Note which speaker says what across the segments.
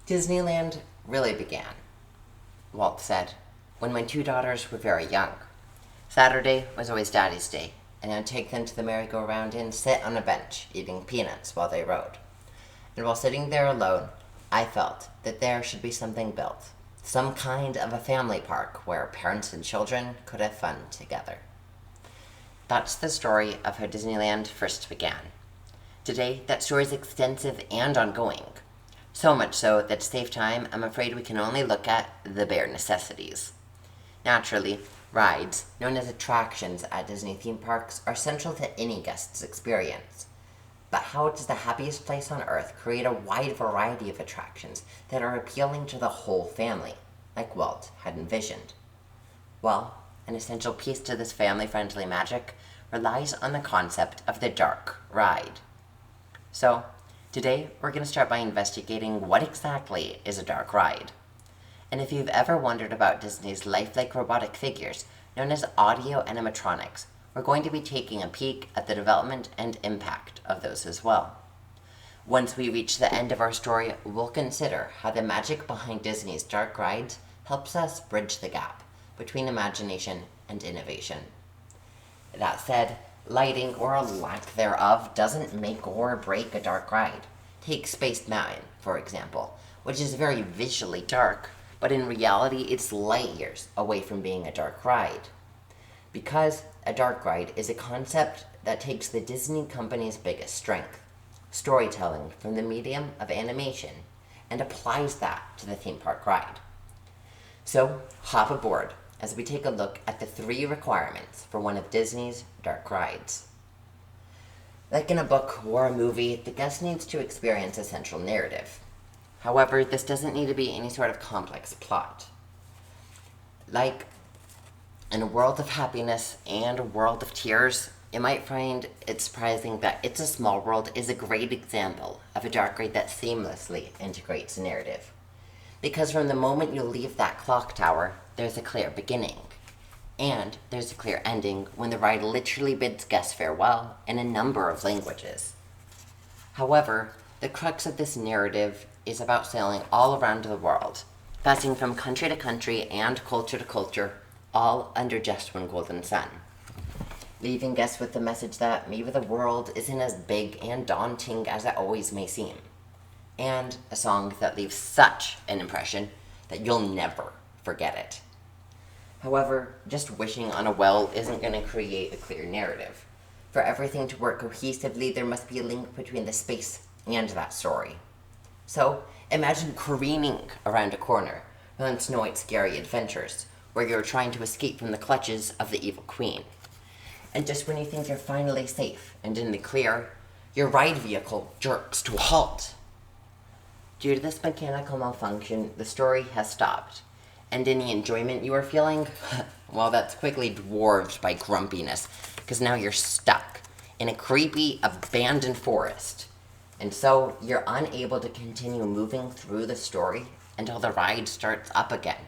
Speaker 1: Disneyland really began, Walt said, when my two daughters were very young. Saturday was always Daddy's day, and I'd take them to the merry-go-round and sit on a bench, eating peanuts while they rode. And while sitting there alone, I felt that there should be something built, some kind of a family park where parents and children could have fun together. That's the story of how Disneyland first began. Today, that story is extensive and ongoing. So much so that to save time, I'm afraid we can only look at the bare necessities. Naturally, rides, known as attractions at Disney theme parks, are central to any guest's experience. But how does the happiest place on earth create a wide variety of attractions that are appealing to the whole family, like Walt had envisioned? Well, an essential piece to this family-friendly magic relies on the concept of the dark ride. So, today we're going to start by investigating what exactly is a dark ride. And if you've ever wondered about Disney's lifelike robotic figures, known as audio animatronics, we're going to be taking a peek at the development and impact of those as well. Once we reach the end of our story, we'll consider how the magic behind Disney's dark rides helps us bridge the gap between imagination and innovation. That said, lighting or a lack thereof doesn't make or break a dark ride. Take Space Mountain, for example, which is very visually dark, but in reality it's light years away from being a dark ride. Because a dark ride is a concept that takes the Disney company's biggest strength, storytelling from the medium of animation, and applies that to the theme park ride. So, hop aboard as we take a look at the 3 requirements for one of Disney's dark rides. Like in a book or a movie, the guest needs to experience a central narrative. However, this doesn't need to be any sort of complex plot. Like in a world of happiness and a world of tears, you might find it surprising that It's a Small World is a great example of a dark ride that seamlessly integrates a narrative. Because from the moment you leave that clock tower, there's a clear beginning. And there's a clear ending when the ride literally bids guests farewell in a number of languages. However, the crux of this narrative is about sailing all around the world, passing from country to country and culture to culture, all under just one golden sun. Leaving guests with the message that maybe the world isn't as big and daunting as it always may seem. And a song that leaves such an impression that you'll never forget it. However, just wishing on a well isn't going to create a clear narrative. For everything to work cohesively, there must be a link between the space and that story. So, imagine careening around a corner on Snow White's Scary Adventures, where you're trying to escape from the clutches of the evil queen. And just when you think you're finally safe and in the clear, your ride vehicle jerks to a halt. Due to this mechanical malfunction, the story has stopped, and any enjoyment you are feeling, well, that's quickly dwarfed by grumpiness, because now you're stuck in a creepy, abandoned forest. And so, you're unable to continue moving through the story until the ride starts up again.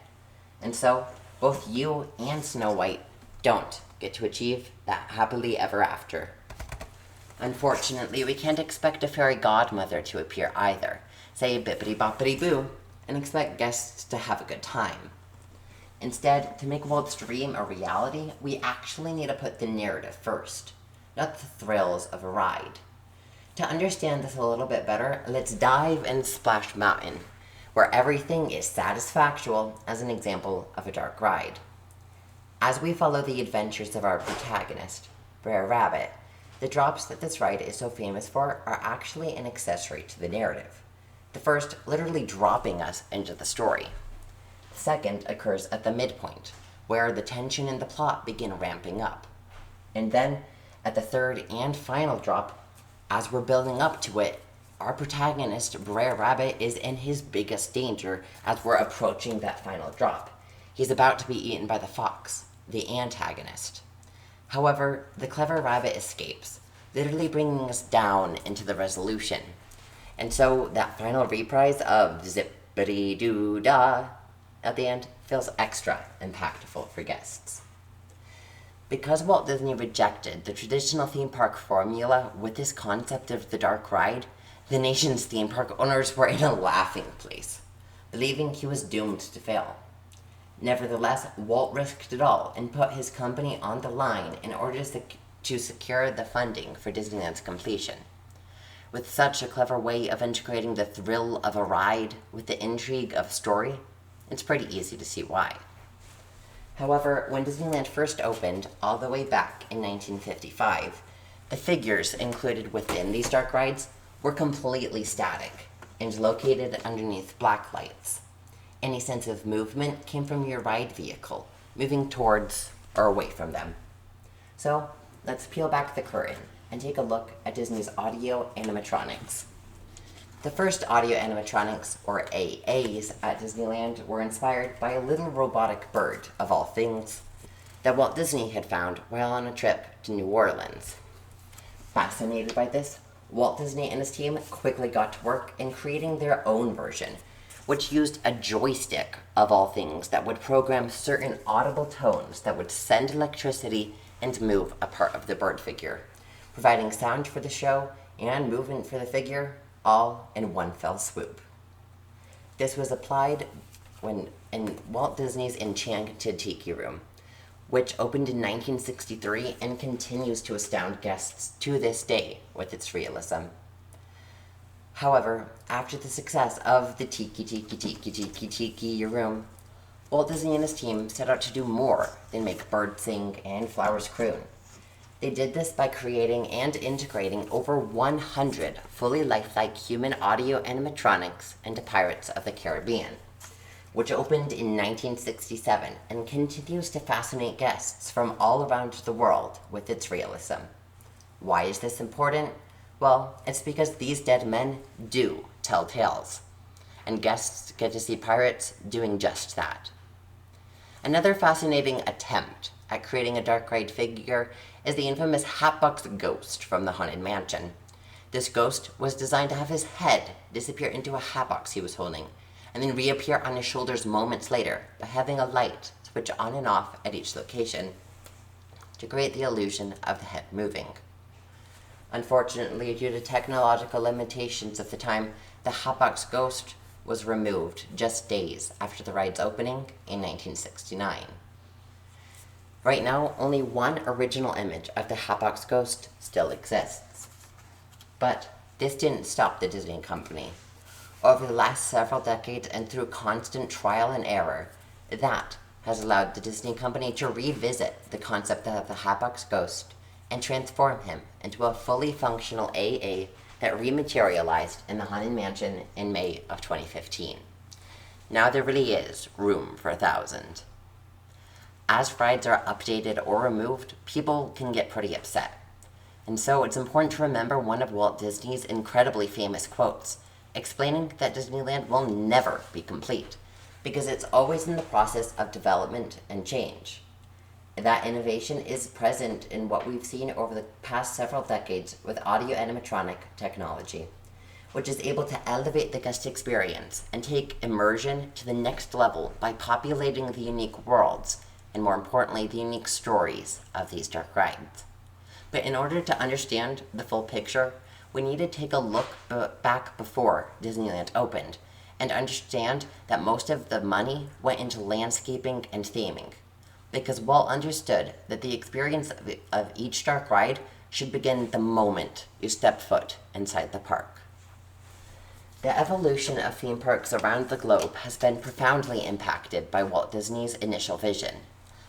Speaker 1: And so, both you and Snow White don't get to achieve that happily ever after. Unfortunately, we can't expect a fairy godmother to appear either. Say bippity-boppity-boo, and expect guests to have a good time. Instead, to make Walt's dream a reality, we actually need to put the narrative first, not the thrills of a ride. To understand this a little bit better, let's dive in Splash Mountain, where everything is satisfactual as an example of a dark ride. As we follow the adventures of our protagonist, Brer Rabbit, the drops that this ride is so famous for are actually an accessory to the narrative. The first literally dropping us into the story. The second occurs at the midpoint, where the tension and the plot begin ramping up. And then, at the third and final drop, as we're building up to it, our protagonist, Brer Rabbit, is in his biggest danger as we're approaching that final drop. He's about to be eaten by the fox, the antagonist. However, the clever rabbit escapes, literally bringing us down into the resolution. And so, that final reprise of zippity-doo-dah at the end feels extra impactful for guests. Because Walt Disney rejected the traditional theme park formula with this concept of the dark ride, the nation's theme park owners were in a laughing place. believing he was doomed to fail. Nevertheless, Walt risked it all and put his company on the line in order to secure the funding for Disneyland's completion. With such a clever way of integrating the thrill of a ride with the intrigue of a story, it's pretty easy to see why. However, when Disneyland first opened, all the way back in 1955, the figures included within these dark rides were completely static and located underneath black lights. Any sense of movement came from your ride vehicle, moving towards or away from them. So, let's peel back the curtain and take a look at Disney's audio animatronics. The first audio animatronics, or AAs, at Disneyland were inspired by a little robotic bird, of all things, that Walt Disney had found while on a trip to New Orleans. Fascinated by this, Walt Disney and his team quickly got to work in creating their own version, which used a joystick, of all things, that would program certain audible tones that would send electricity and move a part of the bird figure, providing sound for the show and movement for the figure, all in one fell swoop. This was applied in Walt Disney's Enchanted Tiki Room, which opened in 1963 and continues to astound guests to this day with its realism. However, after the success of the Tiki Room, Walt Disney and his team set out to do more than make birds sing and flowers croon. They did this by creating and integrating over 100 fully lifelike human audio animatronics into Pirates of the Caribbean, which opened in 1967 and continues to fascinate guests from all around the world with its realism. Why is this important? Well, it's because these dead men do tell tales, and guests get to see pirates doing just that. Another fascinating attempt at creating a dark ride figure is the infamous Hatbox Ghost from the Haunted Mansion. This ghost was designed to have his head disappear into a hatbox he was holding, and then reappear on his shoulders moments later by having a light switch on and off at each location to create the illusion of the head moving. Unfortunately, due to technological limitations of the time, the Hatbox Ghost was removed just days after the ride's opening in 1969. Right now, only one original image of the Hatbox Ghost still exists. But this didn't stop the Disney Company. Over the last several decades and through constant trial and error, that has allowed the Disney Company to revisit the concept of the Hatbox Ghost and transform him into a fully functional AA that rematerialized in the Haunted Mansion in May of 2015. Now there really is room for 1,000. As rides are updated or removed, people can get pretty upset. And so it's important to remember one of Walt Disney's incredibly famous quotes, explaining that Disneyland will never be complete, because it's always in the process of development and change. That innovation is present in what we've seen over the past several decades with audio animatronic technology, which is able to elevate the guest experience and take immersion to the next level by populating the unique worlds, and more importantly, the unique stories of these dark rides. But in order to understand the full picture, we need to take a look back before Disneyland opened and understand that most of the money went into landscaping and theming, because Walt understood that the experience of each dark ride should begin the moment you step foot inside the park. The evolution of theme parks around the globe has been profoundly impacted by Walt Disney's initial vision.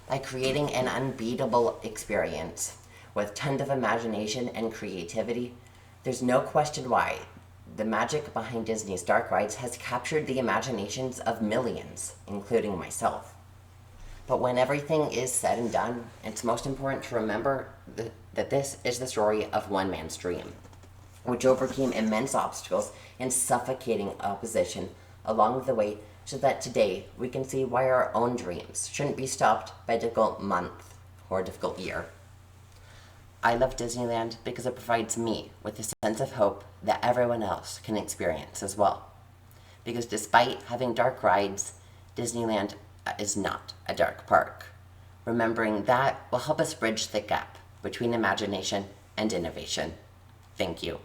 Speaker 1: By creating an unbeatable experience with tons of imagination and creativity, there's no question why the magic behind Disney's dark rides has captured the imaginations of millions, including myself. But when everything is said and done, it's most important to remember that this is the story of one man's dream, which overcame immense obstacles and suffocating opposition along the way, so that today we can see why our own dreams shouldn't be stopped by a difficult month or a difficult year. I love Disneyland because it provides me with a sense of hope that everyone else can experience as well. Because despite having dark rides, Disneyland is not a dark park. Remembering that will help us bridge the gap between imagination and innovation. Thank you.